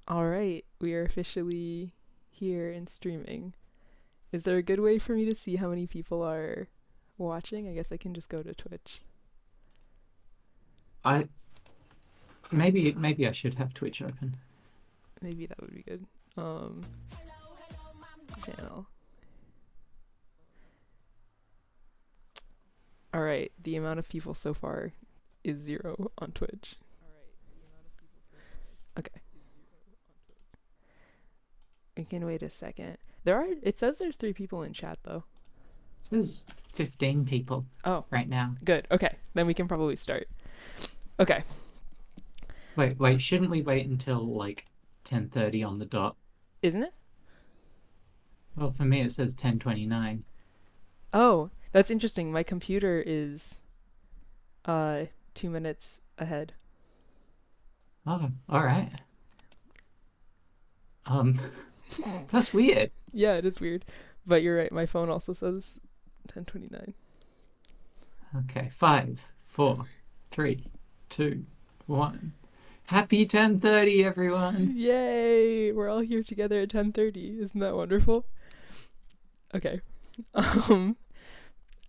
All right, we are officially here and streaming. Is there a good way for me to see how many people are watching? I guess I can just go to Twitch. I maybe I should have Twitch open. Maybe that would be good. Um, channel. All right, the amount of people so far is 0 on Twitch. Okay, we can wait a second. It says there's 3 people in chat though. It says 15 people Oh, right now. good. Okay, then we can probably start. Okay. Wait, shouldn't we wait until like 10:30 on the dot? Isn't it? Well, for me it says 10:29. Oh, that's interesting. My computer is 2 minutes ahead. Oh, all right. Um, that's weird. Yeah, it is weird. But you're right. My phone also says 10:29. Okay, 5, 4, 3, 2, 1. Happy 10:30, everyone. Yay! We're all here together at 10:30. Isn't that wonderful? Okay. Um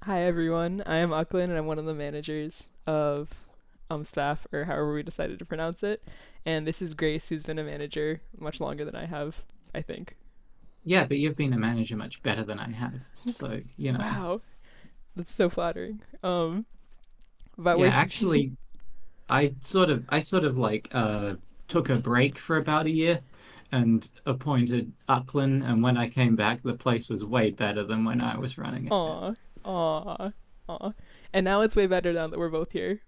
Hi everyone. I am Ucklin and I'm one of the managers of UMSPAF, or however we decided to pronounce it. And this is Grace, who's been a manager much longer than I have, I think. Yeah, but you've been a manager much better than I have. So, Wow. That's so flattering. But yeah, we're actually I sort of like took a break for about a year and appointed Ucklin, and when I came back the place was way better than when I was running it. aw, aw, aw. And now it's way better now that we're both here.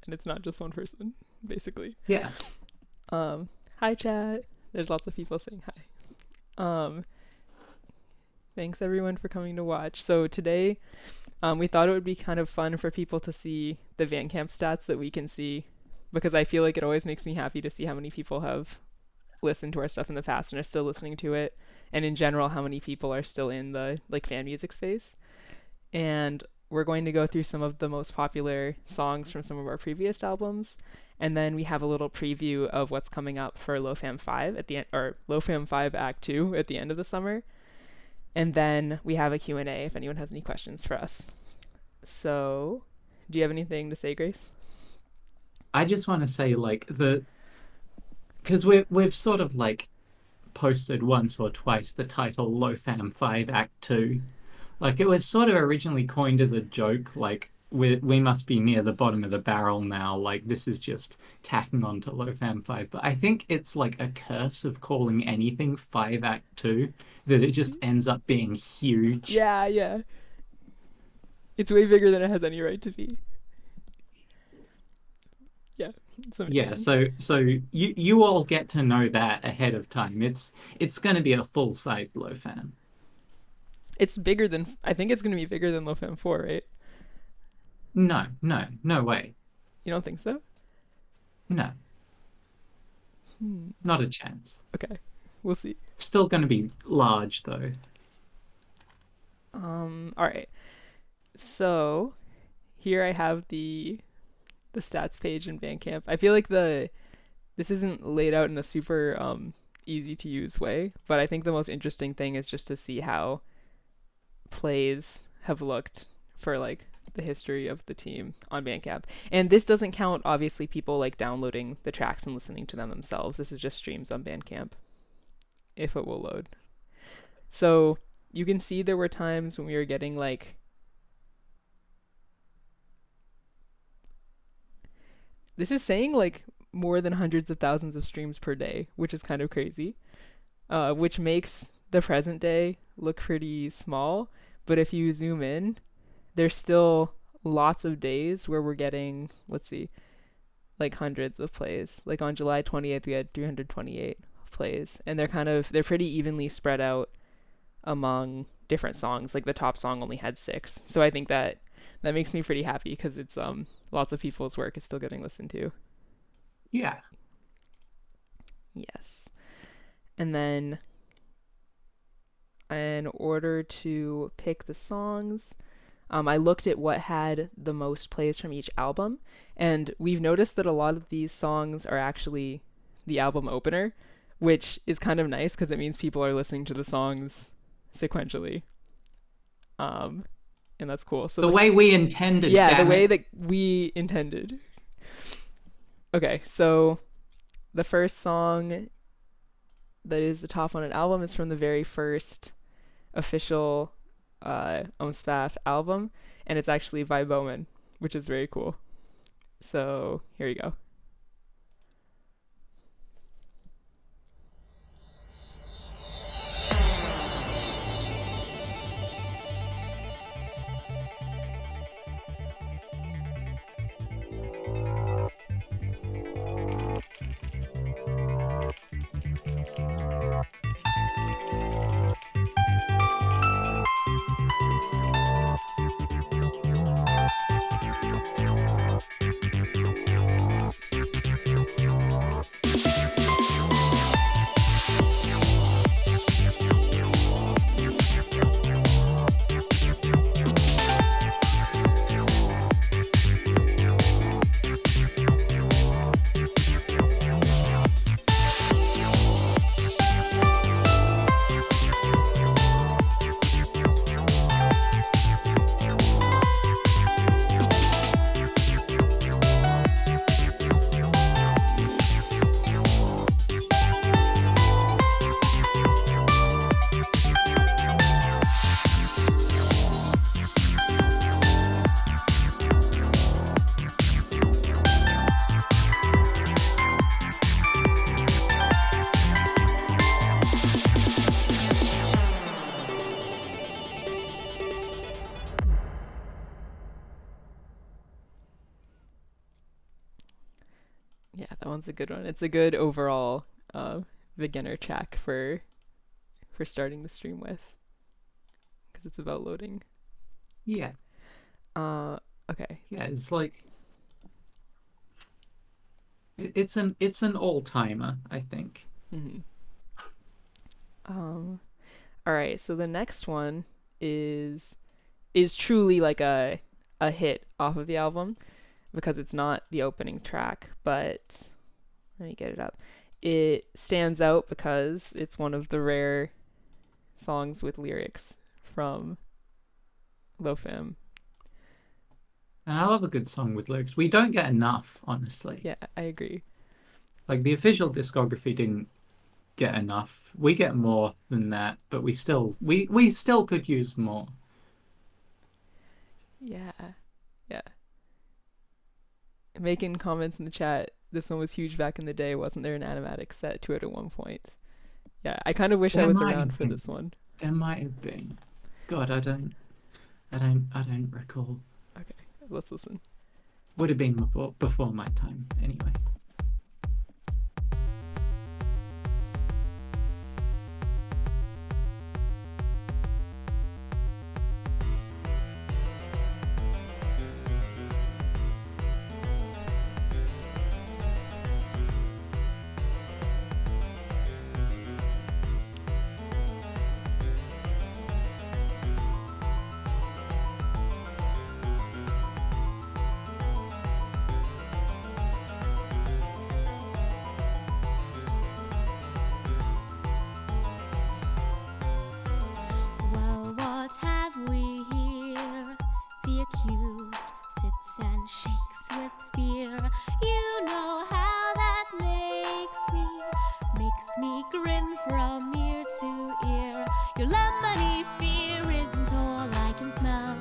And it's not just one person, basically. Yeah. Hi chat. There's lots of people saying hi. Thanks everyone for coming to watch. So today, we thought it would be kind of fun for people to see the Bandcamp stats that we can see, because I feel like it always makes me happy to see how many people have listened to our stuff in the past and are still listening to it, and in general how many people are still in the like fan music space. And we're going to go through some of the most popular songs from some of our previous albums, and then we have a little preview of what's coming up for LOFAM 5 at the end, or LOFAM 5 Act 2 at the end of the summer. And then we have a Q&A if anyone has any questions for us. So, do you have anything to say, Grace? I just want to say like the because we've sort of like posted once or twice the title LoFam 5 Act 2. Like it was sort of originally coined as a joke, like we must be near the bottom of the barrel now, like this is just tacking on to LoFam 5. But I think it's like a curse of calling anything 5 Act 2 that it just ends up being huge. Yeah, yeah. It's way bigger than it has any right to be. Yeah, it's Yeah, amazing. so you all get to know that ahead of time. It's going to be a full-sized LoFam. It's bigger than, I think it's going to be bigger than LoFam 4, right? No way. You don't think so? No, Hmm. not a chance. Okay, we'll see. Still going to be large though. All right. So here I have the stats page in Bandcamp. I feel like the this isn't laid out in a super easy to use way, but I think the most interesting thing is just to see how plays have looked for like the history of the team on Bandcamp. And this doesn't count obviously people like downloading the tracks and listening to them themselves. This is just streams on Bandcamp, if it will load. So you can see there were times when we were getting like, this is saying like more than hundreds of thousands of streams per day, which is kind of crazy. Which makes the present day look pretty small. But if you zoom in, there's still lots of days where we're getting, let's see, like hundreds of plays. Like on July 28th, we had 328 plays, and they're pretty evenly spread out among different songs. Like the top song only had 6, so I think that makes me pretty happy because it's lots of people's work is still getting listened to. Yeah. Yes, and then in order to pick the songs, I looked at what had the most plays from each album, and we've noticed that a lot of these songs are actually the album opener, which is kind of nice because it means people are listening to the songs sequentially. Um, and that's cool. So The way we intended, yeah, the damn way it. that we intended. Okay, so the first song that is the top on an album is from the very first official UMSPAF album, and it's actually by Bowman, which is very cool. So here you go. Yeah, that one's a good one. It's a good overall uh, beginner track for starting the stream with because it's about loading. Yeah, Uh, okay. yeah. It's like it's an all timer, I think. hmm Um, all right. So the next one is is truly like a hit off of the album because it's not the opening track, but let me get it up. It stands out because it's one of the rare songs with lyrics from LOFAM. And I love a good song with lyrics. We don't get enough, honestly. Yeah, I agree. Like the official discography didn't get enough. We get more than that, but we still could use more. Yeah, yeah. Making comments in the chat. This one was huge back in the day. Wasn't there an animatic set to it at one point? Yeah, I kind of wish I There was might around have for been. this one. There might have been. God, I don't recall. Okay, let's listen. Would have been before my time, anyway. Well, what have we here? The accused sits and shakes with fear. You know how that makes me grin from ear to ear. Your lemony fear isn't all I can smell.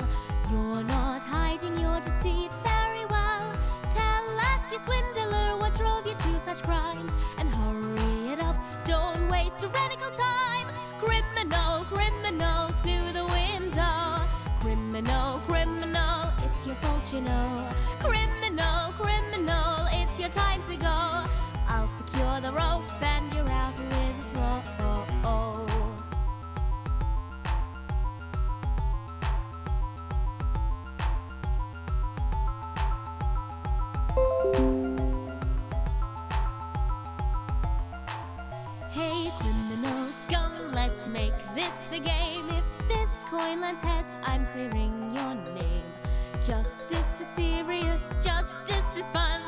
You're not hiding your deceit very well. Tell us, you swindler, what drove you to such crimes, and hurry it up, don't waste tyrannical time. Criminal, criminal, to the window. Criminal, criminal, it's your fault, you know. Criminal, criminal, it's your time to go. I'll secure the rope and you're out with a throw. Hey, criminal scum, let's make this a game. If this coin lands heads, I'm clearing your name. Justice is serious, justice is fun.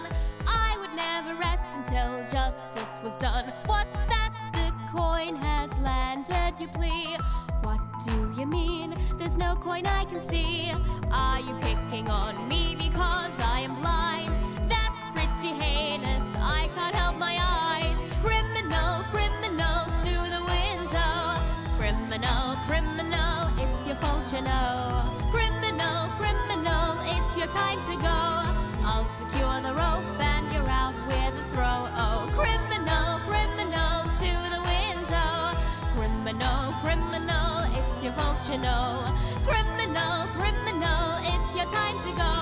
I would never rest until justice was done. What's that coin has landed, you plea. What do you mean? There's no coin I can see. Are you picking on me because I am blind? That's pretty heinous, I can't help my eyes. Criminal, criminal, to the window. Criminal, criminal, it's your fault, you know. Criminal, criminal, it's your time to go. I'll secure the rope and you're out with a throw. Oh, criminal, criminal, to the window. Criminal, criminal, it's your fault, you know. Criminal, criminal, it's your time to go.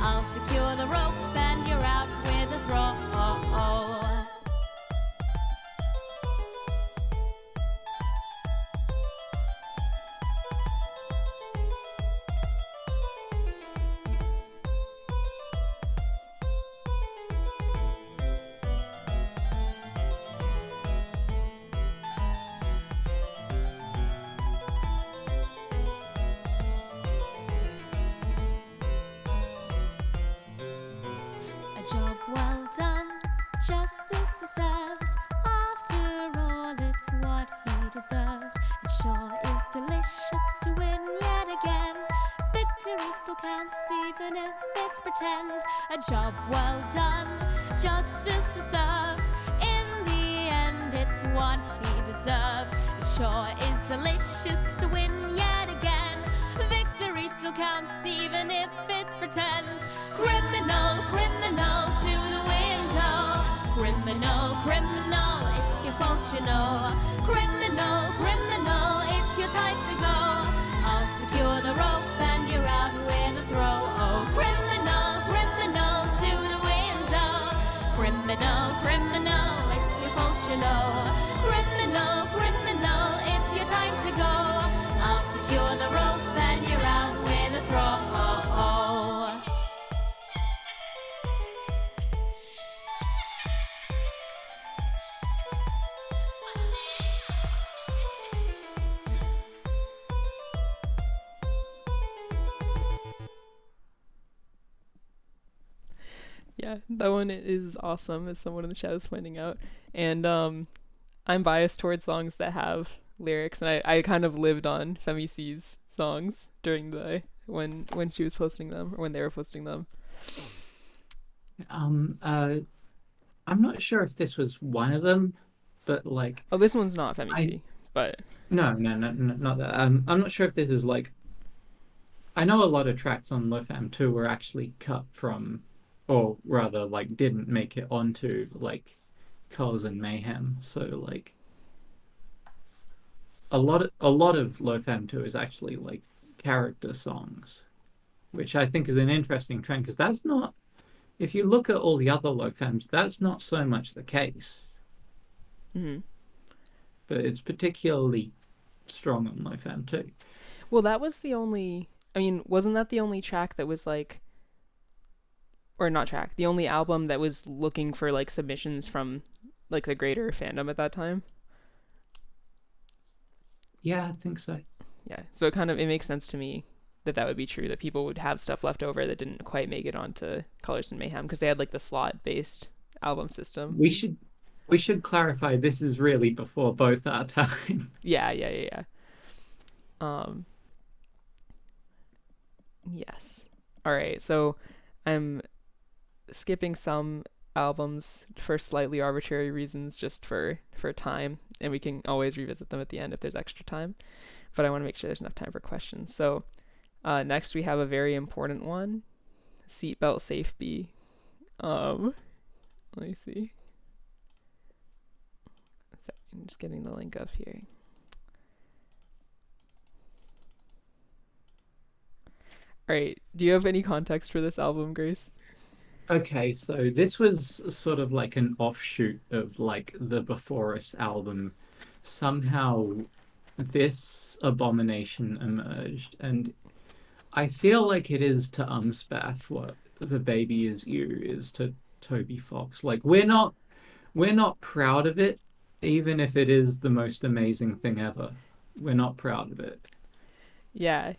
I'll secure the rope and you're out with a throw. Job well done, justice is served. After all, it's what he deserved. It sure is delicious to win yet again. Victory still counts even if it's pretend. A job well done, justice is served. In the end, it's what he deserved. It sure is delicious to win yet again. Victory still counts even if it's pretend. Criminal, criminal, to the window. Criminal, criminal, it's your fault, you know. Criminal, criminal, it's your time to go. I'll secure the rope and you're out with a throw. Oh, criminal, criminal, to the window. Criminal, criminal, it's your fault, you know. Criminal, criminal, it's your time to go. I'll secure the rope and you're out with a throw. Yeah, that one is awesome, as someone in the chat was pointing out. And I'm biased towards songs that have lyrics, and I kind of lived on Femi C's songs during the when she was posting them, or when they were posting them. I'm not sure if this was one of them, but like, Oh, this one's not Femi C, but no, not that. I'm not sure if this is like. I know a lot of tracks on LOFAM 2 were actually cut from, or rather, like, didn't make it onto like Colors and Mayhem. So like, a lot of LOFAM 2 is actually like character songs, which I think is an interesting trend, because that's not. If you look at all the other LOFAMs, that's not so much the case. mm-hmm. But it's particularly strong on LOFAM 2. Well, that was the only. I mean, wasn't that the only track that was like, or not track, the only album that was looking for like submissions from like the greater fandom at that time? Yeah, I think so. Yeah, so it makes sense to me that would be true, that people would have stuff left over that didn't quite make it onto Colors and Mayhem, because they had like the slot based album system. We should clarify, this is really before both our time. Yeah. Yes. All right, so I'm skipping some albums for slightly arbitrary reasons, just for time, and we can always revisit them at the end if there's extra time, but I want to make sure there's enough time for questions. So next we have a very important one, Seatbelt Safety. Let me see. Sorry, I'm just getting the link up here. All right, do you have any context for this album, Grace? Okay, so this was sort of like an offshoot of like the Before Us album. Somehow this abomination emerged, and I feel like it is to UMSPAF what The Baby Is You is to Toby Fox. Like, we're not proud of it, even if it is the most amazing thing ever. We're not proud of it. Yeah,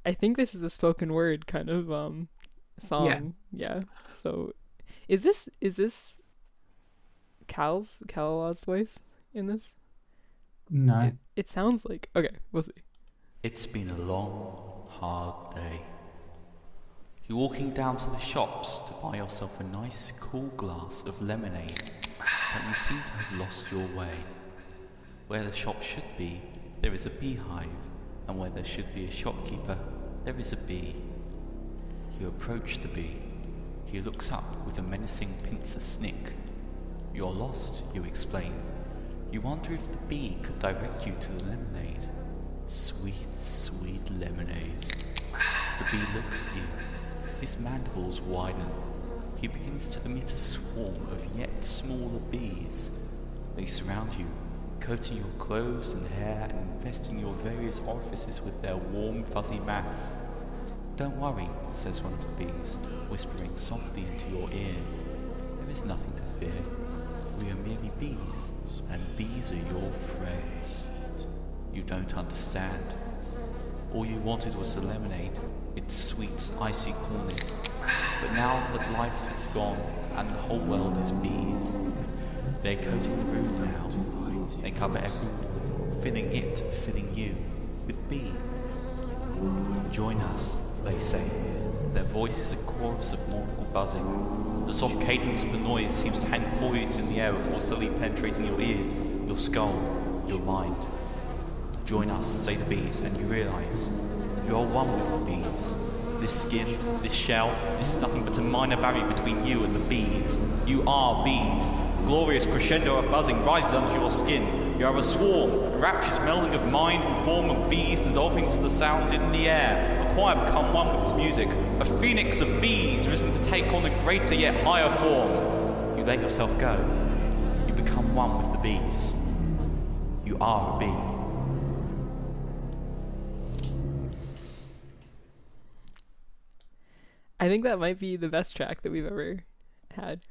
I think this is a spoken word kind of song. Yeah. So is this Cal's voice in this? No. It sounds like, okay, we'll see. It's been a long, hard day. You're walking down to the shops to buy yourself a nice, cool glass of lemonade, but you seem to have lost your way. Where the shop should be, there is a beehive, and where there should be a shopkeeper, there is a bee. You approach the bee. He looks up with a menacing pincer snick. You're lost, you explain. You wonder if the bee could direct you to the lemonade. Sweet, sweet lemonade. The bee looks at you. His mandibles widen. He begins to emit a swarm of yet smaller bees. They surround you, coating your clothes and hair and infesting your various orifices with their warm, fuzzy mass. Don't worry, says one of the bees, whispering softly into your ear. There is nothing to fear. We are merely bees, and bees are your friends. You don't understand. All you wanted was the lemonade, its sweet, icy coolness. But now that life is gone, and the whole world is bees, they're coating the room now. They cover every wall, filling you with bee. Join us, they say. Their voice is a chorus of mournful buzzing. The soft cadence of the noise seems to hang poised in the air before slowly penetrating your ears, your skull, your mind. Join us, say the bees, and you realize you are one with the bees. This skin, this shell, this is nothing but a minor barrier between you and the bees. You are bees. A glorious crescendo of buzzing rises under your skin. You are a swarm, a rapturous melding of mind and form of bees dissolving to the sound in the air. A choir become one with its music. A phoenix of bees risen to take on a greater yet higher form. You let yourself go. You become one with the bees. You are a bee. I think that might be the best track that we've ever had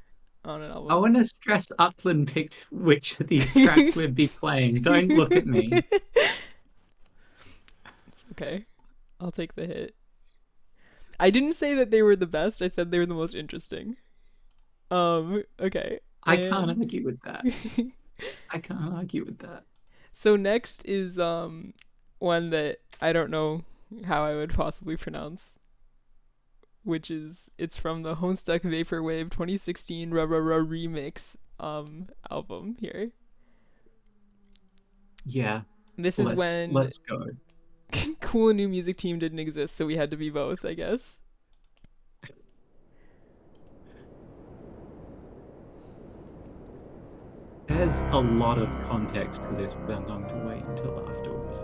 on an album. I want to stress Ucklin picked which of these tracks we'd be playing. Don't look at me. It's okay. I'll take the hit. I didn't say that they were the best. I said they were the most interesting. Okay. I can't argue with that. I can't argue with that. So next is one that I don't know how I would possibly pronounce, which is, it's from the Homestuck Vaporwave 2016 remix album here. Yeah. This is when let's go. Cool New Music Team didn't exist, so we had to be both, I guess. There's a lot of context to this, but I'm going to wait until afterwards.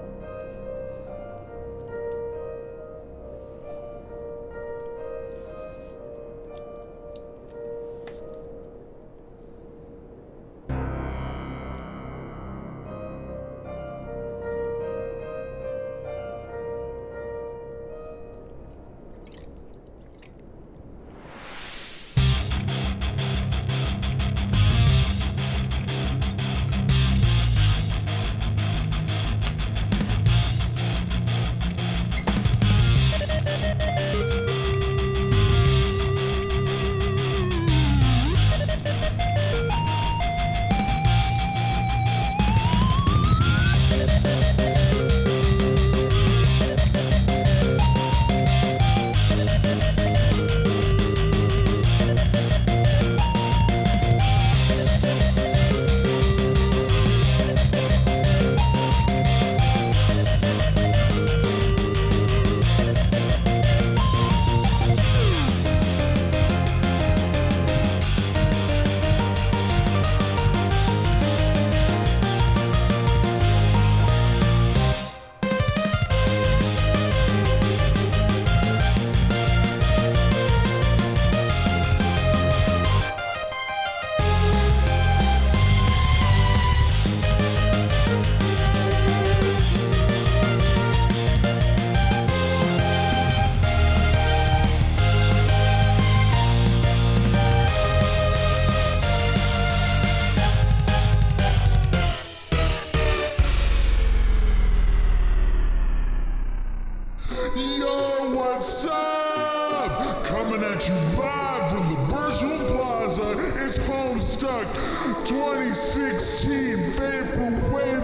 2016 Vaporwave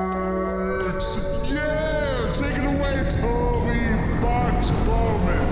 Remix. Yeah, take it away, Toby Box Bowman.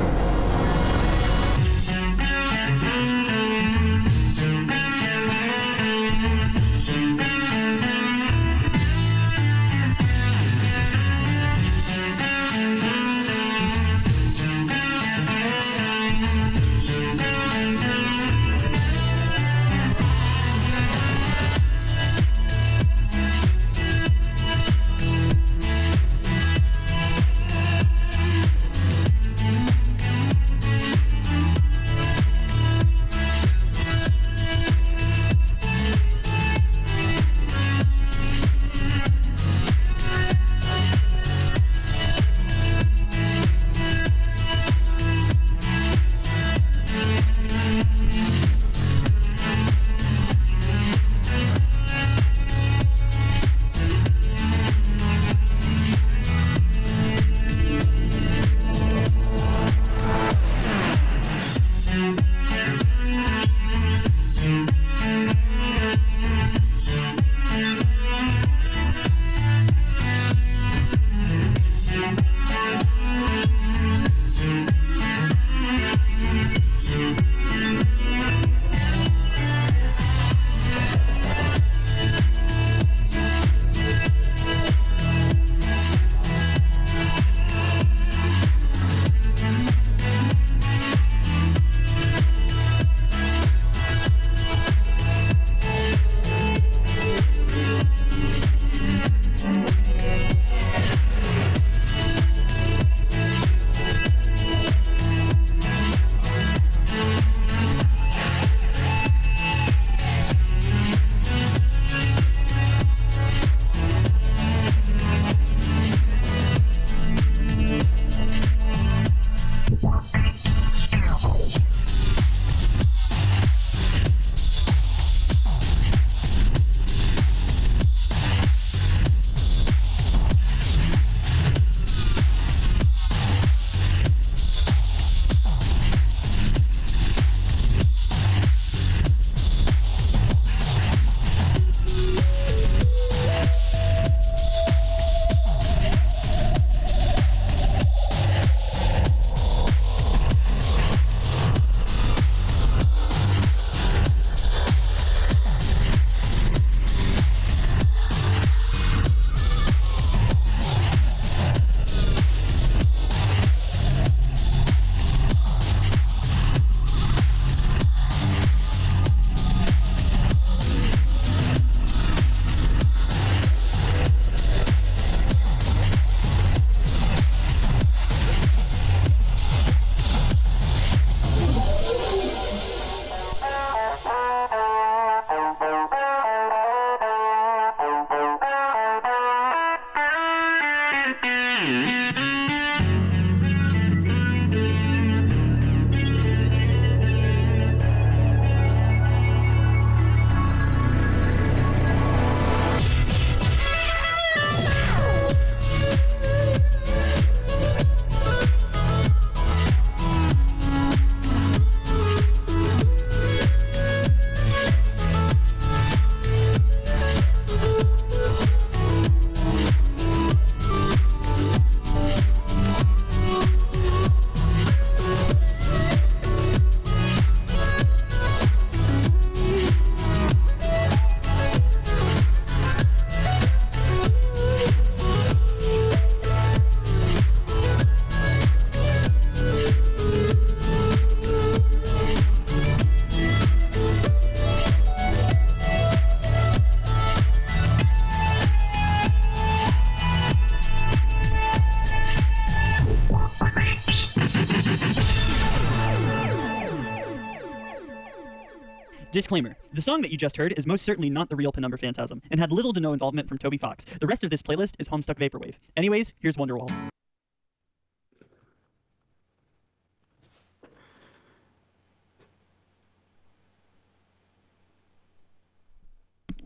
Disclaimer. The song that you just heard is most certainly not the real Penumbra Phantasm, and had little to no involvement from Toby Fox. The rest of this playlist is Homestuck Vaporwave. Anyways, here's Wonderwall.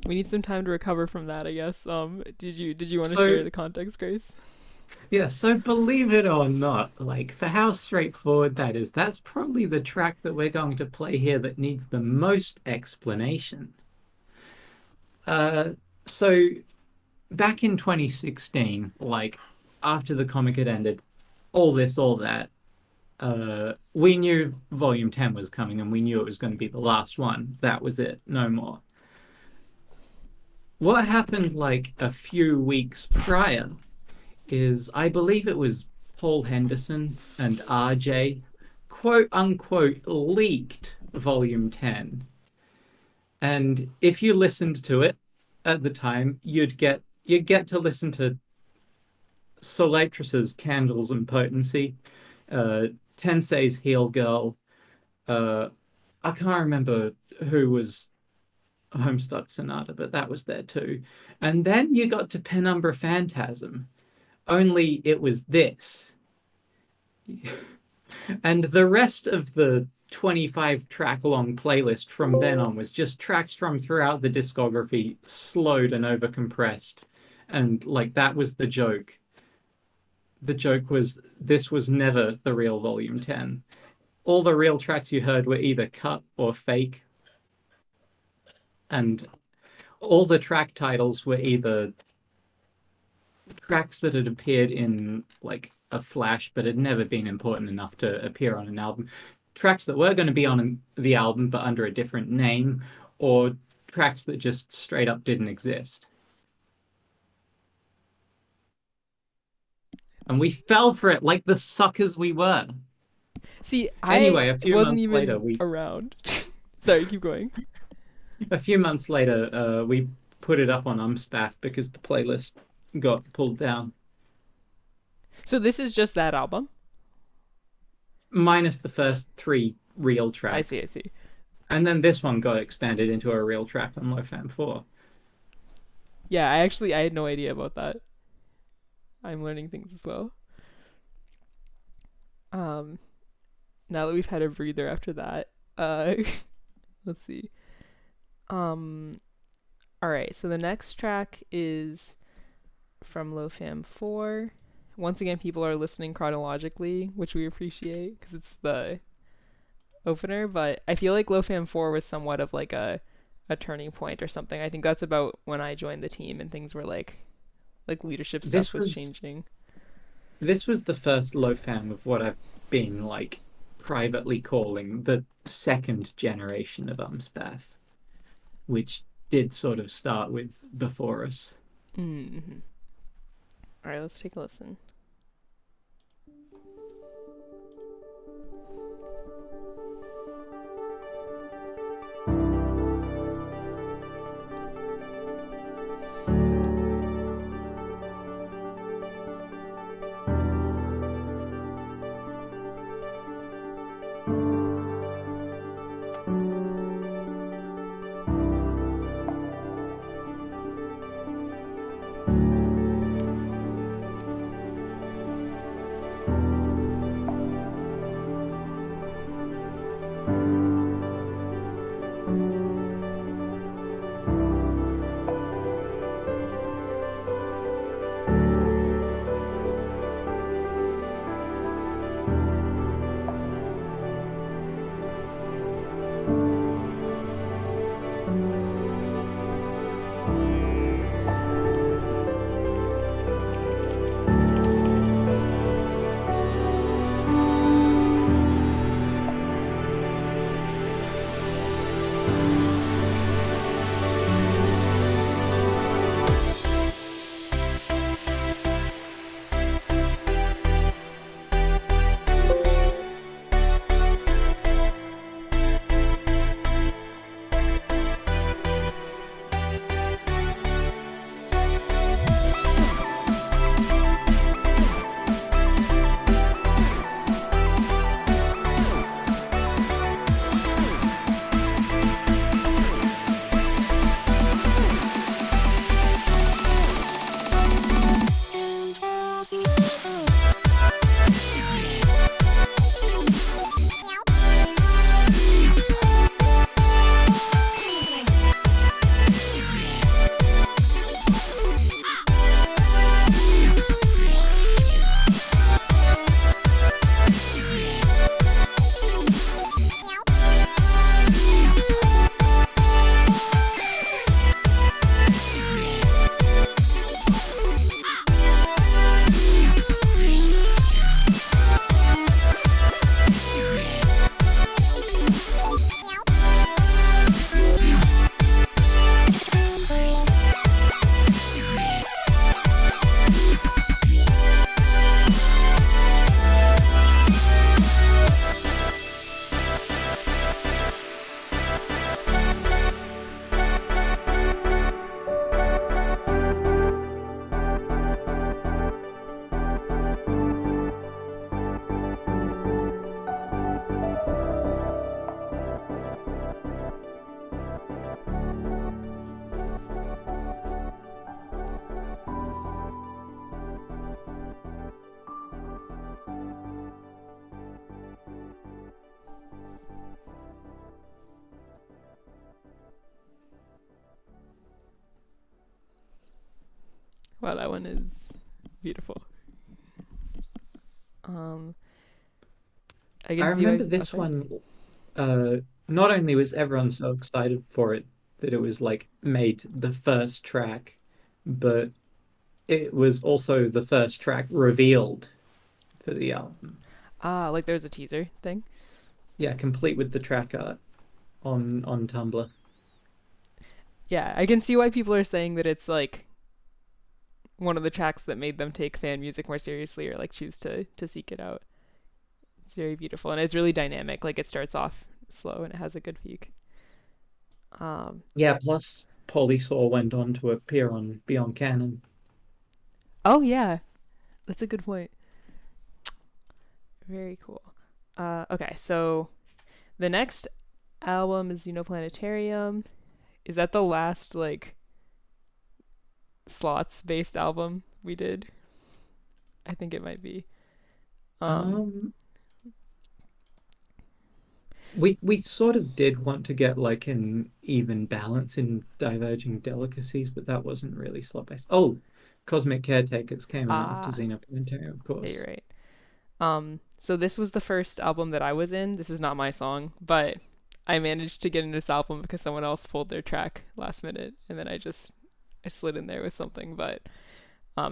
We need some time to recover from that, I guess. Did you want to So- share the context, Grace? Yeah, so believe it or not, like for how straightforward that is, that's probably the track that we're going to play here that needs the most explanation. Uh, so back in 2016, like after the comic had ended, all this, all that, we knew Volume 10 was coming and we knew it was going to be the last one. That was it, no more. What happened like a few weeks prior is I believe it was Paul Henderson and RJ quote unquote leaked Volume 10. And if you listened to it at the time, you'd get to listen to Solatris's Candles and Potency, Tensei's Heel Girl. Uh, I can't remember who was Homestuck Sonata, but that was there too. And then you got to Penumbra Phantasm, only it was this. And the rest of the 25 track long playlist from then on was just tracks from throughout the discography, slowed and overcompressed. And like that was the joke. The joke was this was never the real Volume 10. All the real tracks you heard were either cut or fake, and all the track titles were either tracks that had appeared in like a flash but had never been important enough to appear on an album, tracks that were going to be on the album but under a different name, or tracks that just straight up didn't exist. And we fell for it like the suckers we were. See, Anyway, I a few wasn't months even later, around. Sorry, keep going. we put it up on UMSPAF because the playlist got pulled down, So this is just that album? minus the first three real tracks. I see, I see. And then this one got expanded into a real track on LoFam 4. Yeah, I had no idea about that. I'm learning things as well. Now that we've had a breather after that, let's see. All right, so the next track is from LoFam 4. Once again, people are listening chronologically, which we appreciate because it's the opener, but I feel like LoFam 4 was somewhat of like a turning point or something. I think that's about when I joined the team and things were like leadership stuff was changing. This was the first LoFam of what I've been like privately calling the second generation of UMSPAF, which did sort of start with Before Us. Mm-hmm. All right, let's take a listen. Wow, that one is beautiful. Um, I I can see why. remember Oh, this sorry. one, not only was everyone so excited for it that it was like made the first track, but it was also the first track revealed for the album. Ah, like there's a teaser thing. Yeah, complete with the track art on Tumblr. Yeah, I can see why people are saying that it's like one of the tracks that made them take fan music more seriously or like choose to seek it out. It's very beautiful and it's really dynamic. Like it starts off slow and it has a good peak. Um, Yeah, plus Polysaur went on to appear on Beyond Canon. oh yeah, that's a good point. Very cool. Okay, so the next album is Xenoplanetarium. Is that the last like slots based album we did? I think it might be. Um, Um, we sort of did want to get like an even balance in diverging delicacies, but that wasn't really slot based. Oh, Cosmic Caretakers came out after ah, Xenoplanetarium, of yeah, you're course. right. So this was the first album that I was in. This is not my song, but I managed to get in this album because someone else pulled their track last minute, and then I slid in there with something. But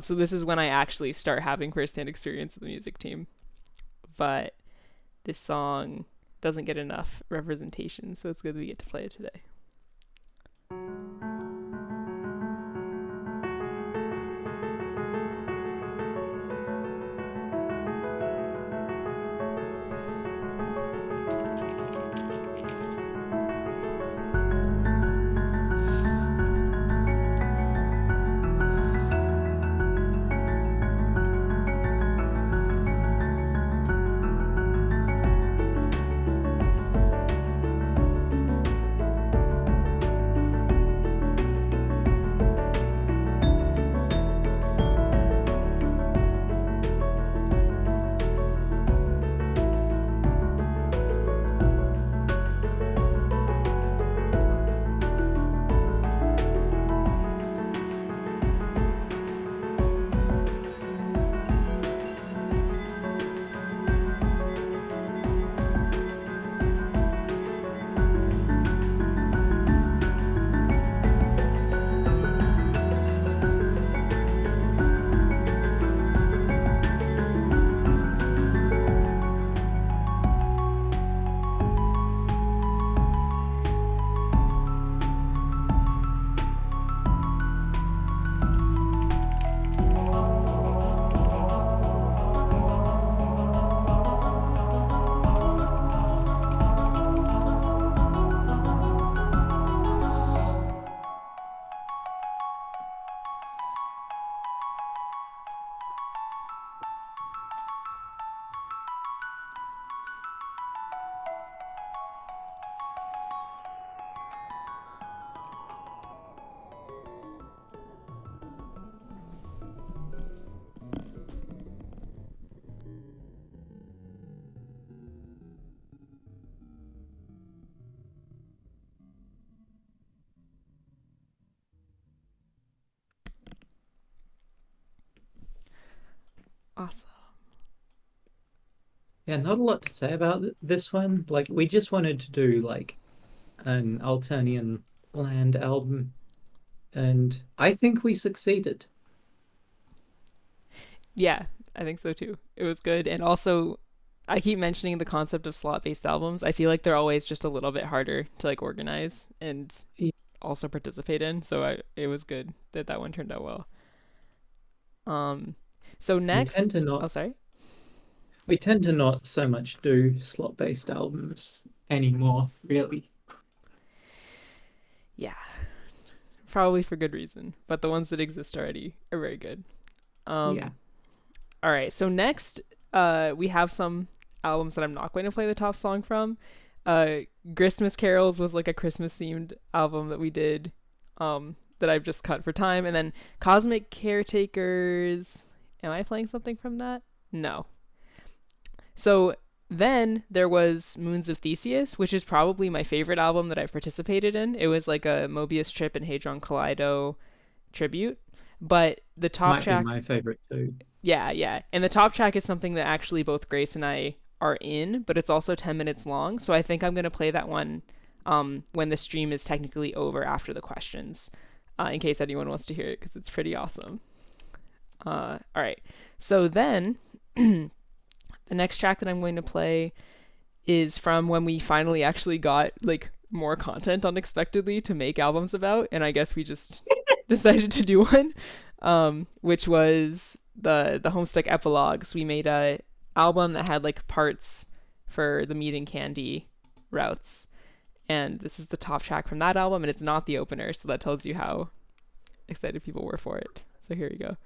so this is when I actually start having firsthand experience with the music team. But this song doesn't get enough representation, so it's good we get to play it today. Awesome. Yeah, not a lot to say about this one. Like, we just wanted to do like an Alternian land album, and I think we succeeded. Yeah, I think so too. It was good, and also I keep mentioning the concept of slot-based albums. I feel like they're always just a little bit harder to like organize and Yeah. also participate in. So it was good that that one turned out well. Um, so We tend to next, not oh sorry. we tend to not so much do slot-based albums anymore, really. Yeah, probably for good reason, but the ones that exist already are very good. Yeah. Um, all right, so next, we have some albums that I'm not going to play the top song from. Uh, Christmas Carols was like a Christmas themed album that we did, that I've just cut for time, and then Cosmic Caretakers. Am I playing something from that? No. So then there was Moons of Theseus, which is probably my favorite album that I've participated in. It was like a Mobius Trip and Hadron Collido tribute. But the top Might be track, my favorite too. yeah. And the top track is something that actually both Grace and I are in, but it's also 10 minutes long. So I think I'm going to play that one when the stream is technically over after the questions, in case anyone wants to hear it, because it's pretty awesome. All right. So then the next track that I'm going to play is from when we finally actually got like more content unexpectedly to make albums about, and I guess we just decided to do one, which was the Homestuck epilogues. We made a album that had like parts for the Meat and Candy routes, and this is the top track from that album, and it's not the opener, so that tells you how excited people were for it. So here we go.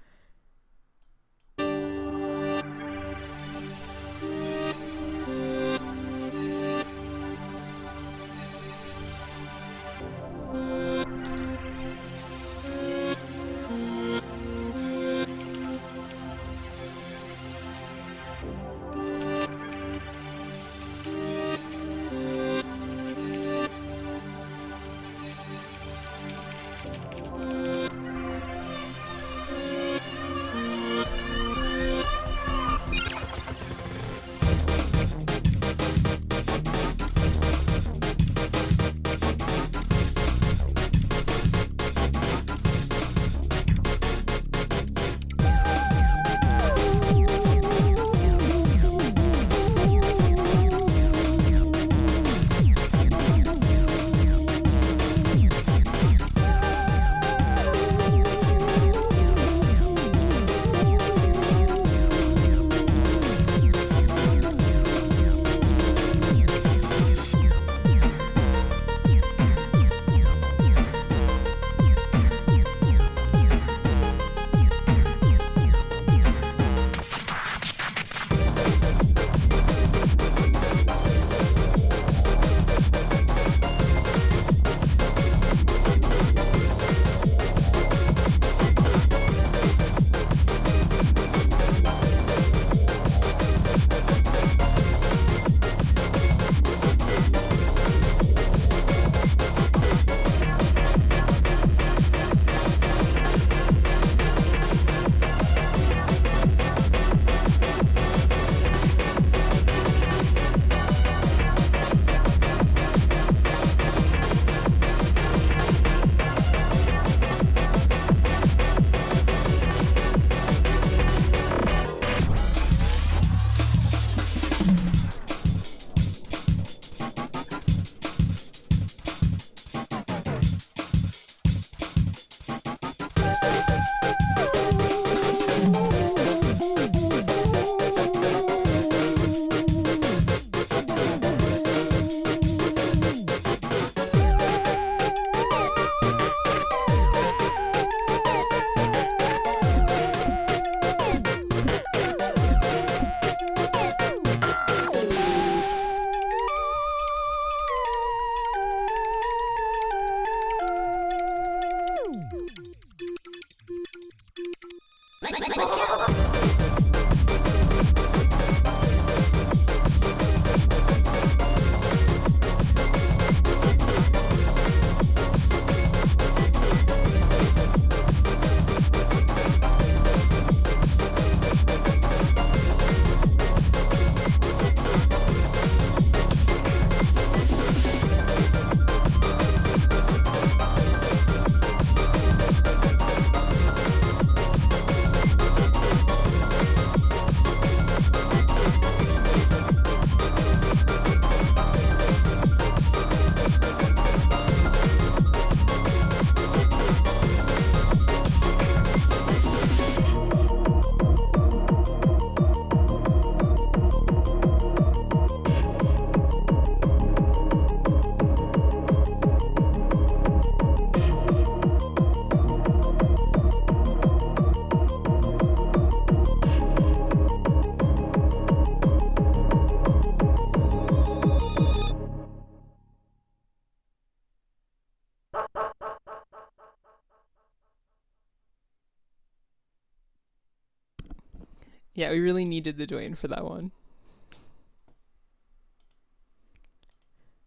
Yeah, we really needed the Dwayne for that one.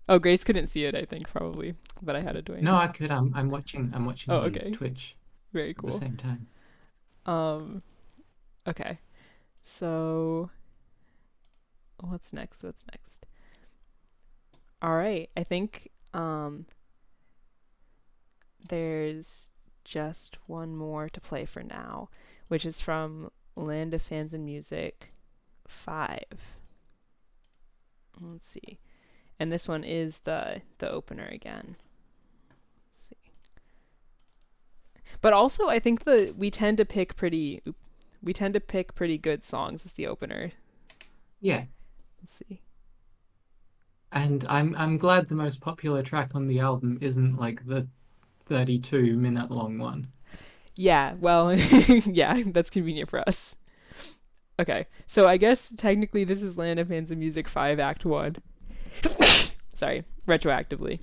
Oh, Grace couldn't see it, I think, probably, but I had a Dwayne. No, I could. I'm watching. I'm watching Oh, on okay. Twitch Very at the cool. same time. Um, okay. So what's next? What's next? All right. I think there's just one more to play for now, which is from Land of Fans and Music 5. Let's see. And this one is the opener again. Let's see. But also I think we tend to pick pretty good songs as the opener. Yeah. Let's see. And I'm glad the most popular track on the album isn't like the 32-minute long one. Yeah, well, yeah, that's convenient for us. Okay, so I guess technically this is Land of Fans and Music 5 Act 1. Sorry, retroactively.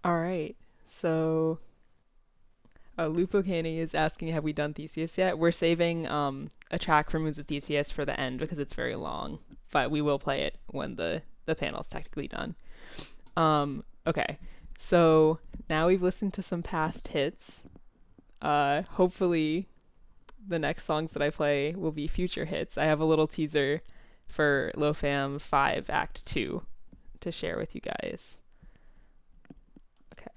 All right, so Lupo Canny is asking, have we done Theseus yet? We're saving a track from Moons of Theseus for the end because it's very long, but we will play it when the panel's technically done. Okay, so now we've listened to some past hits. Hopefully the next songs that I play will be future hits. I have a little teaser for LOFAM 5 Act 2 to share with you guys. Okay.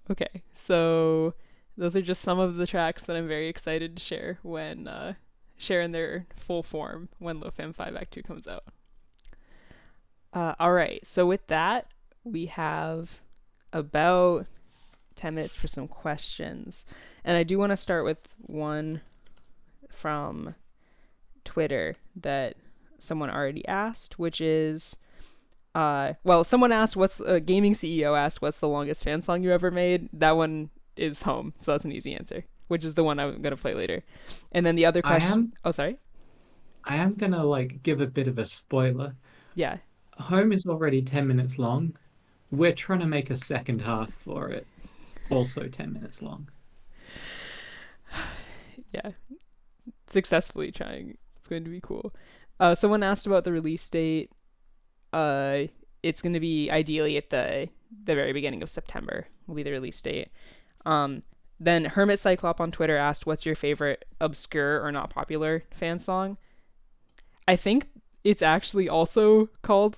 Okay, so those are just some of the tracks that I'm very excited to share when share in their full form when LoFam 5 Act 2 comes out. All right, so with that, we have about 10 minutes for some questions. And I do want to start with one from Twitter that someone already asked, which is someone asked what's a gaming CEO asked what's the longest fan song you ever made. That one is Home, so that's an easy answer, which is the one I'm going to play later. And then the other question, oh sorry. I am gonna like give a bit of a spoiler. Yeah. Home is already 10 minutes long. We're trying to make a second half for it, also 10 minutes long. Yeah. Successfully trying. It's going to be cool. Someone asked about the release date. It's going to be ideally at the very beginning of September will be the release date. Then Hermit Cyclop on Twitter asked, what's your favorite obscure or not popular fan song? I think it's actually also called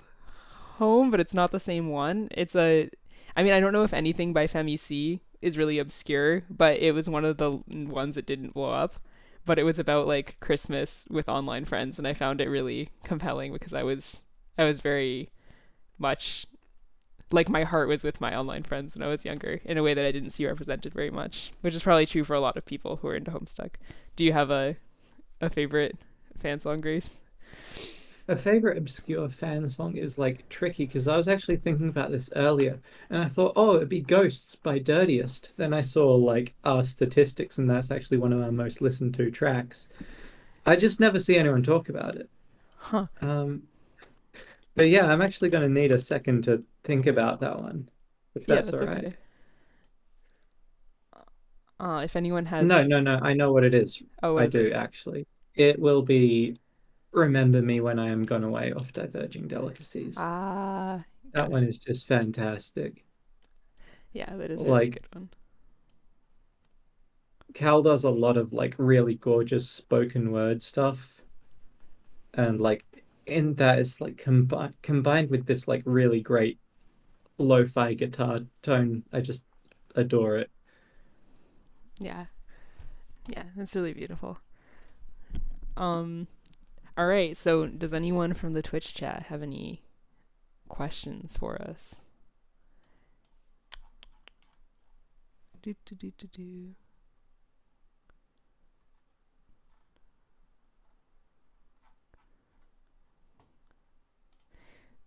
Home, but it's not the same one. I don't know if anything by FEMIC is really obscure, but it was one of the ones that didn't blow up. But it was about like Christmas with online friends, and I found it really compelling because I was very much like my heart was with my online friends when I was younger in a way that I didn't see represented very much, which is probably true for a lot of people who are into Homestuck. Do you have a favorite fan song, Grace? A favorite obscure fan song is like tricky because I was actually thinking about this earlier and I thought, oh, it'd be Ghosts by Dirtiest. Then I saw like our statistics and that's actually one of our most listened to tracks. I just never see anyone talk about it. Huh. But yeah, I'm actually going to need a second to think about that one, if that's all right. Okay. If anyone has... No, I know what it is. Oh, I do, actually. It will be Remember Me When I Am Gone Away off Diverging Delicacies. That one is just fantastic. Yeah, that is a really good one. Cal does a lot of like really gorgeous spoken word stuff. And like in that is like combined with this like really great lo-fi guitar tone. I just adore it. Yeah, it's really beautiful. All right, so does anyone from the Twitch chat have any questions for us?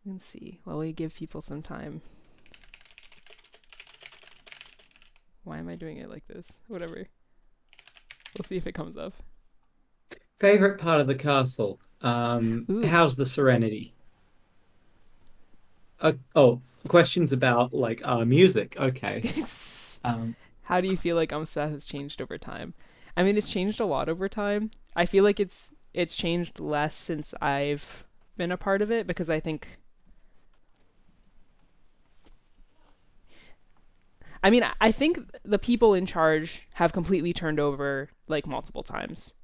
Let's see. While we give people some time. Why am I doing it like this? Whatever. We'll see if it comes up. Favorite part of the castle? How's the Serenity? Questions about like music. Okay. How do you feel like UMSPAF has changed over time? I mean, it's changed a lot over time. I feel like it's changed less since I've been a part of it because I think... I think the people in charge have completely turned over like multiple times.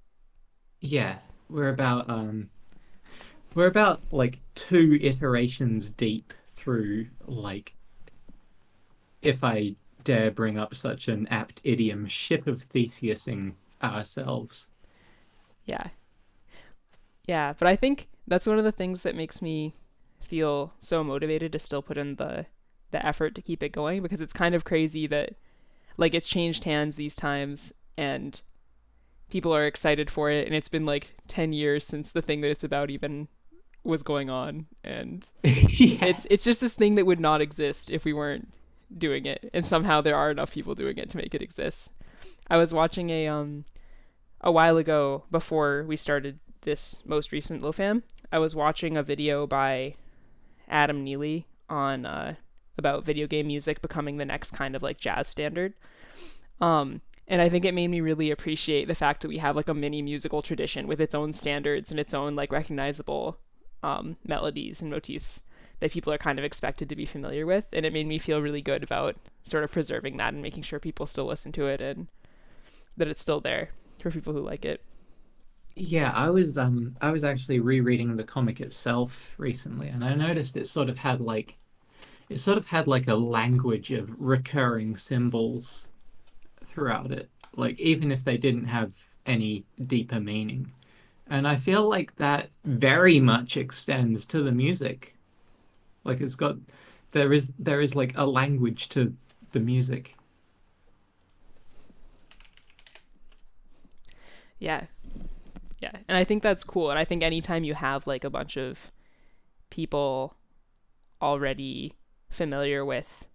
Yeah, we're about like 2 iterations deep through like, if I dare bring up such an apt idiom, ship of Theseusing ourselves. Yeah, but I think that's one of the things that makes me feel so motivated to still put in the effort to keep it going, because it's kind of crazy that like it's changed hands these times and people are excited for it, and it's been like 10 years since the thing that it's about even was going on, and it's just this thing that would not exist if we weren't doing it, and somehow there are enough people doing it to make it exist. I was watching a while ago, before we started this most recent LoFam, I was watching a video by Adam Neely on about video game music becoming the next kind of like jazz standard. And I think it made me really appreciate the fact that we have like a mini musical tradition with its own standards and its own like recognizable melodies and motifs that people are kind of expected to be familiar with. And it made me feel really good about sort of preserving that and making sure people still listen to it and that it's still there for people who like it. Yeah, I was actually rereading the comic itself recently, and I noticed it sort of had like, it sort of had like a language of recurring symbols throughout it, like even if they didn't have any deeper meaning. And I feel like that very much extends to the music. Like it's got there is like a language to the music. Yeah. Yeah. And I think that's cool. And I think anytime you have like a bunch of people already familiar with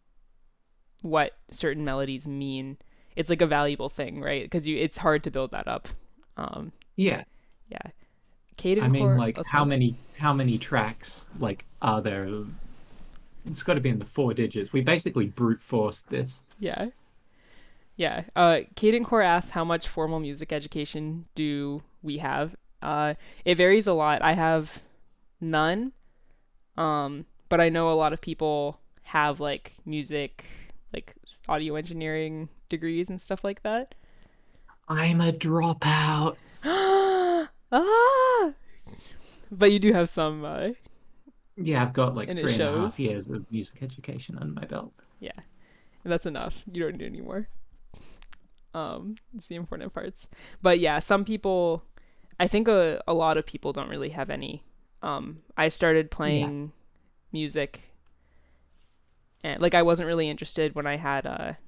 what certain melodies mean, it's like a valuable thing, right? Because it's hard to build that up. Um, Yeah. yeah. I Caden mean, core. like Oh, how sorry. many tracks like are there? It's got to be in the four digits. We basically brute forced this. Yeah. Yeah. Caden core asks, how much formal music education do we have? It varies a lot. I have none. But I know a lot of people have like music, like audio engineering degrees and stuff like that. I'm a dropout. Ah! But you do have some, Yeah, I've got like and it 3.5 shows. years of music education under my belt. Yeah, and that's enough. You don't need any more. It's the important parts. But yeah, some people, I think a lot of people don't really have any. I started Yeah. playing music, and like I wasn't really interested when I had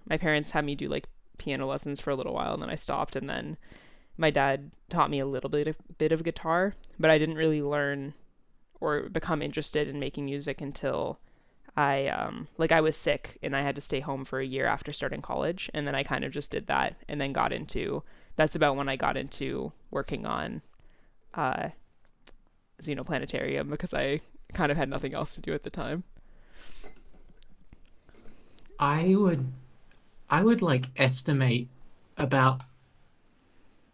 my parents had me do like piano lessons for a little while, and then I stopped, and then my dad taught me a little bit of guitar, but I didn't really learn or become interested in making music until I was sick and I had to stay home for a year after starting college, and then I kind of just did that and then got into that's about when I got into working on uh Xenoplanetarium because I kind of had nothing else to do at the time. I would I would like estimate about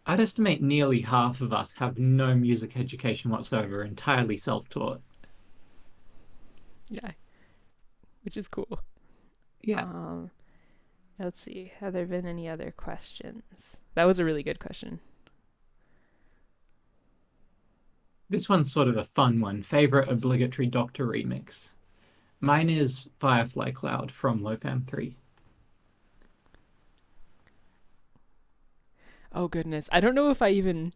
I'd estimate nearly half of us have no music education whatsoever, entirely self-taught. Yeah, which is cool. Yeah. Um let's see. Have there been any other questions? That was a really good question. This one's sort of a fun one. Favorite obligatory Doctor remix. Mine is Firefly Cloud from LOFAM 3. Oh goodness. I don't know if I even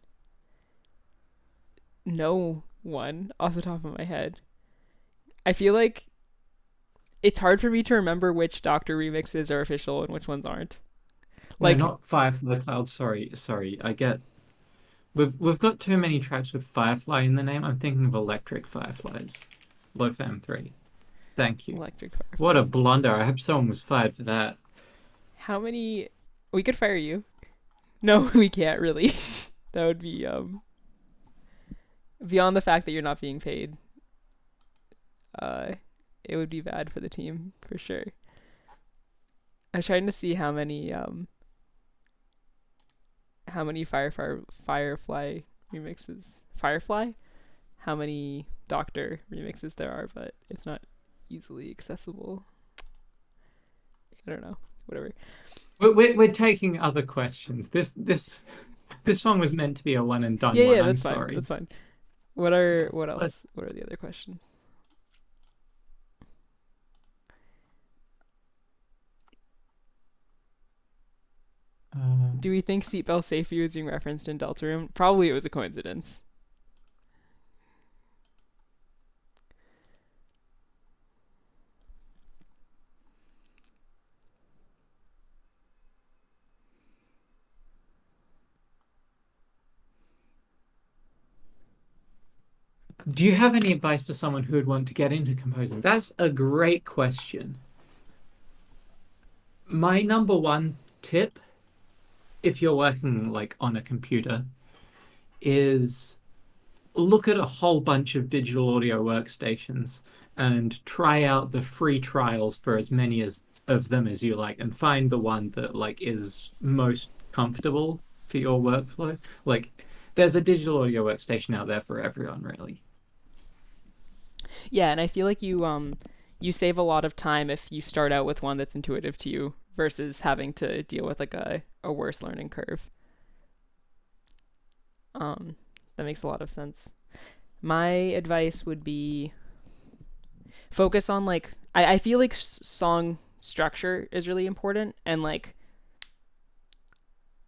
know one off the top of my head. I feel like it's hard for me to remember which Doctor remixes are official and which ones aren't. No, Like, not Firefly Cloud. Sorry. We've got too many tracks with Firefly in the name. I'm thinking of Electric Fireflies. LOFAM 3. Thank you. Electric What a Fireflies. blunder. I hope someone was fired for that. How many? We could fire you. No, we can't really. That would be beyond the fact that you're not being paid. Uh, it would be bad for the team for sure. I'm trying to see how many Firefly remixes. Firefly? How many Doctor remixes there are, but it's not easily accessible. I don't know. Whatever. We're taking other questions. This one was meant to be a one and done Yeah, one. yeah, I'm that's fine. sorry. That's fine. What But, else? What are the other questions? Do we think seatbelt safety was being referenced in Deltarune? Probably it was a coincidence. do you have any advice for someone who would want to get into composing? That's a great question. My number one tip, if you're working like on a computer, is look at a whole bunch of digital audio workstations and try out the free trials for as many as of them as you like and find the one that like is most comfortable for your workflow. Like there's a digital audio workstation out there for everyone, really. Yeah, and I feel like you save a lot of time if you start out with one that's intuitive to you versus having to deal with like a worse learning curve. Um, that makes a lot of sense. My advice would be focus on like I feel like song structure is really important, and like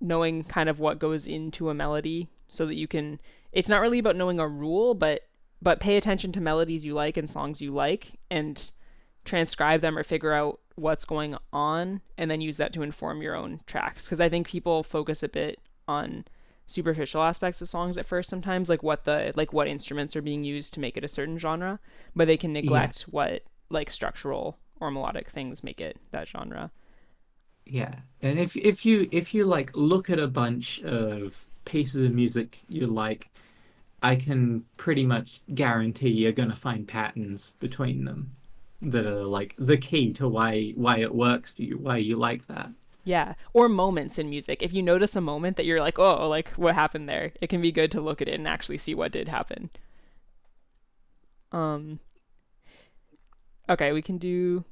knowing kind of what goes into a melody so that you can, it's not really about knowing a rule, but pay attention to melodies you like and songs you like and transcribe them or figure out what's going on and then use that to inform your own tracks, because I think people focus a bit on superficial aspects of songs at first sometimes, like what instruments are being used to make it a certain genre, but they can neglect what like structural or melodic things make it that genre. Yeah, and if you like look at a bunch of pieces of music you like, I can pretty much guarantee you're gonna find patterns between them that are like the key to why it works for you, why you like that. Yeah, or moments in music. If you notice a moment that you're like, oh, like what happened there, it can be good to look at it and actually see what did happen. Okay, we can do,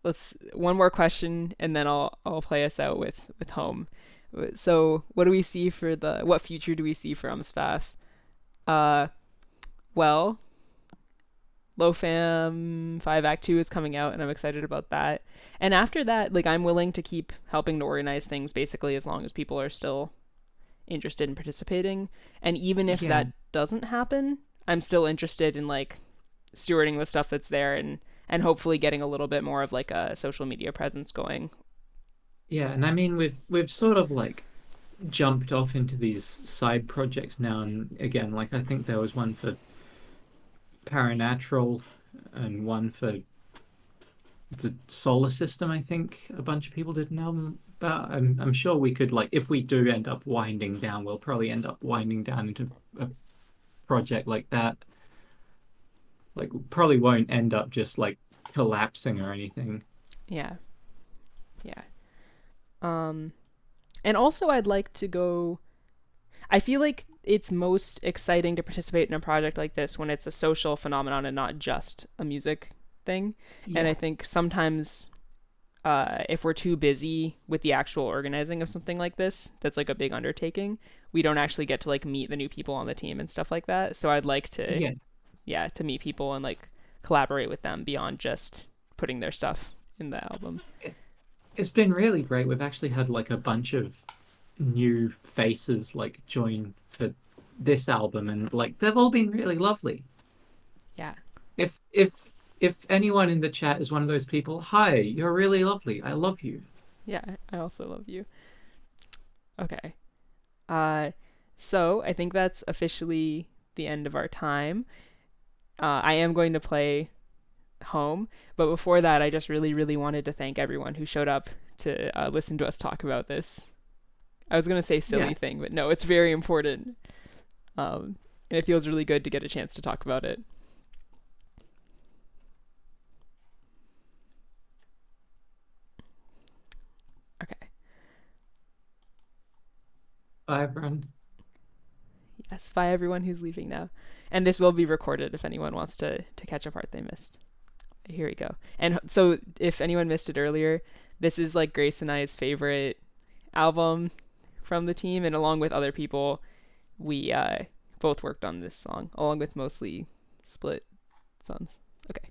let's one more question and then I'll play us out with home. So what do we see for what future do we see for UMSPAF? Well, LOFAM 5 Act 2 is coming out and I'm excited about that. And after that, like I'm willing to keep helping to organize things basically as long as people are still interested in participating. And even if that doesn't happen, I'm still interested in like stewarding the stuff that's there and hopefully getting a little bit more of like a social media presence going. Yeah, and I mean we've sort of like jumped off into these side projects now and again. Like I think there was one for Paranatural and one for the solar system. I think a bunch of people did an album about. I'm sure we could like if we do end up winding down, we'll probably end up winding down into a project like that. Like probably won't end up just like collapsing or anything. Yeah. Yeah. And also I'd like to go, I feel like it's most exciting to participate in a project like this when it's a social phenomenon and not just a music thing. Yeah. And I think sometimes if we're too busy with the actual organizing of something like this, that's like a big undertaking, we don't actually get to like meet the new people on the team and stuff like that. So I'd like to, to meet people and like collaborate with them beyond just putting their stuff in the album. It's been really great. We've actually had like a bunch of new faces like join for this album and like they've all been really lovely. Yeah. If anyone in the chat is one of those people, hi, you're really lovely. I love you. Yeah, I also love you. Okay. So I think that's officially the end of our time. I am going to play home, but before that I just really, really wanted to thank everyone who showed up to listen to us talk about this. I was going to say silly thing, but no, it's very important. And it feels really good to get a chance to talk about it. Okay. Bye, everyone. Yes, bye everyone who's leaving now. And this will be recorded if anyone wants to catch a part they missed. Here we go. And so if anyone missed it earlier, this is like Grace and I's favorite album from the team, and along with other people, we both worked on this song, along with mostly Split Sons. Okay.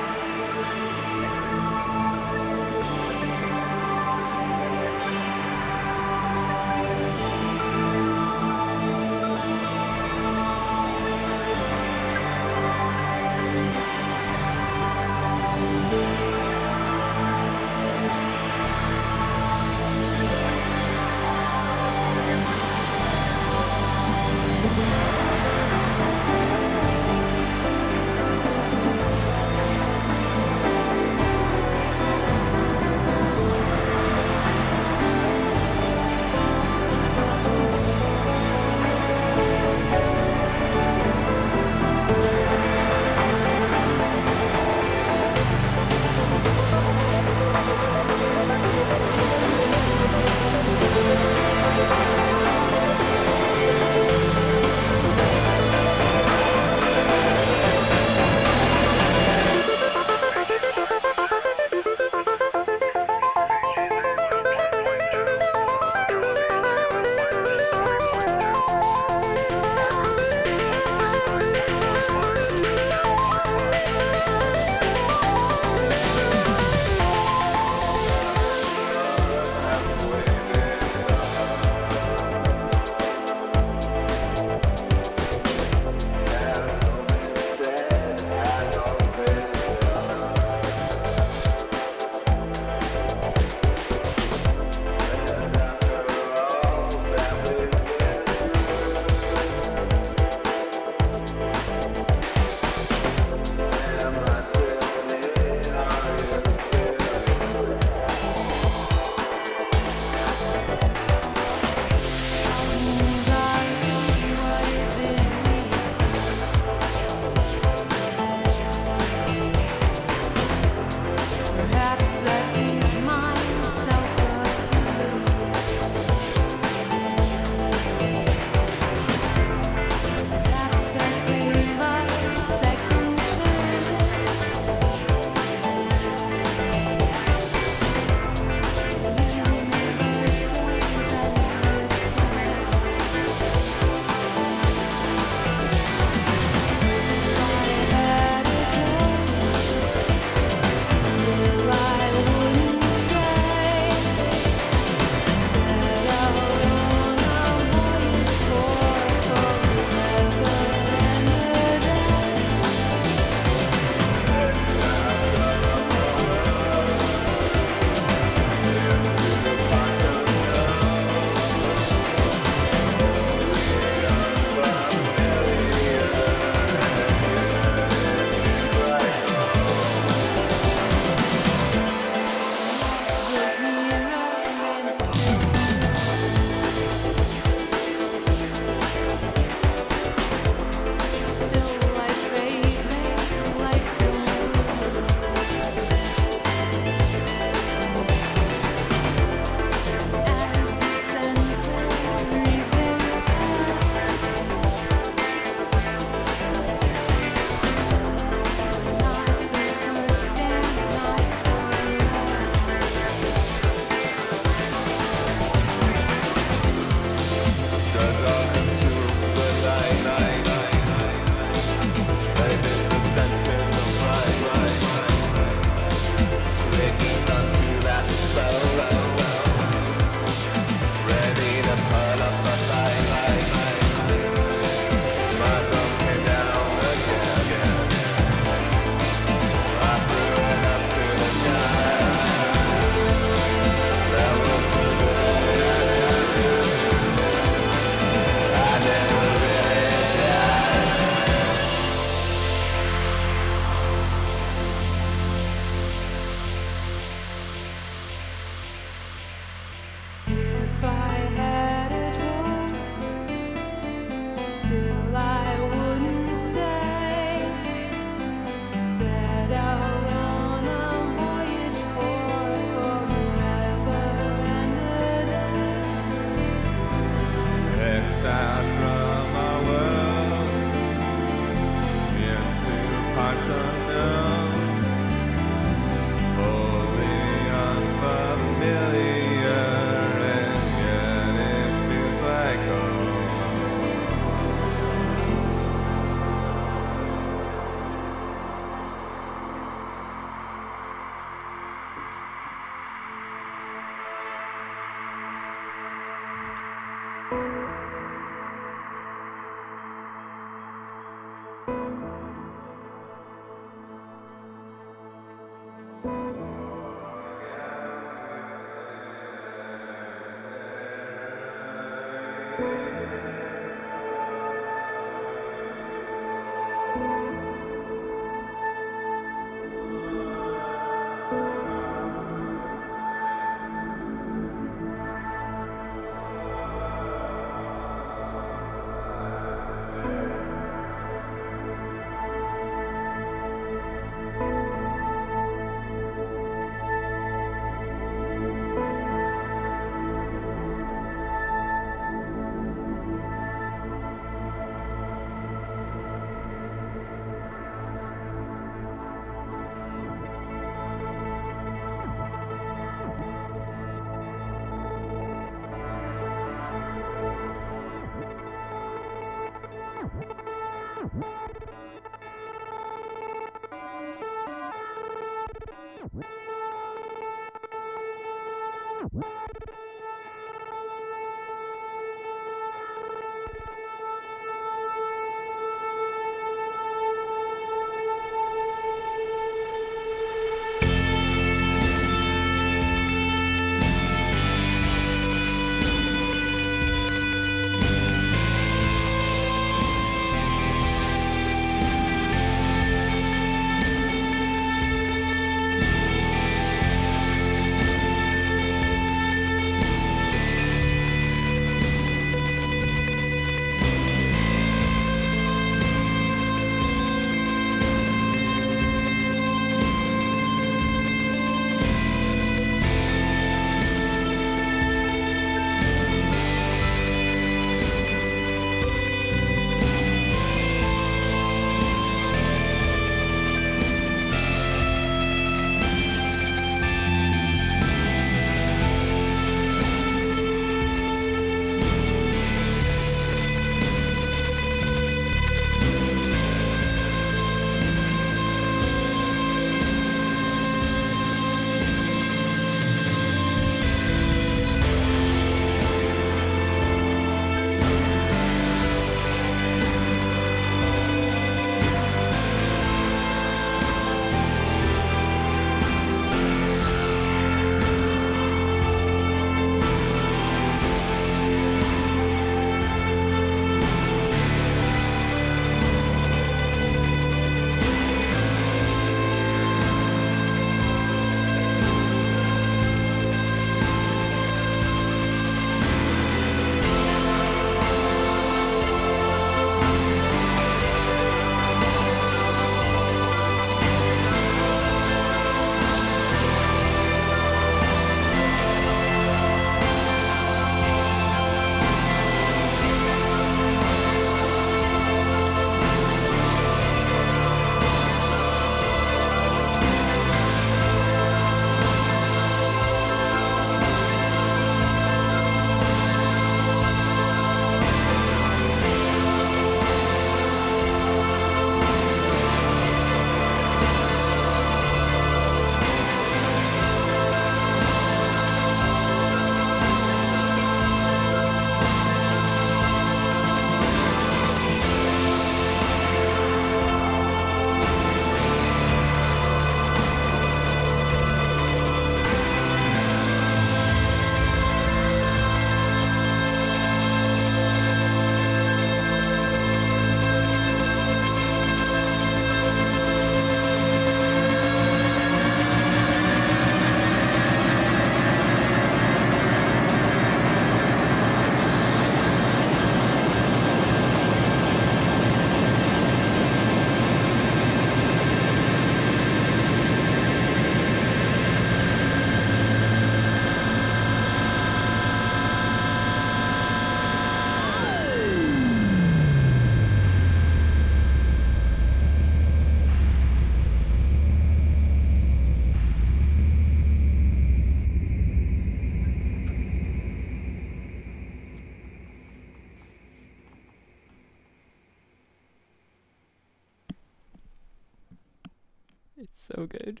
It's so good.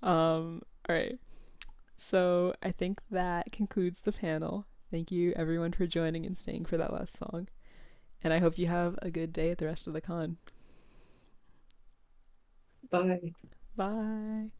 All right. So I think that concludes the panel. Thank you everyone for joining and staying for that last song. And I hope you have a good day at the rest of the con. Bye. Bye.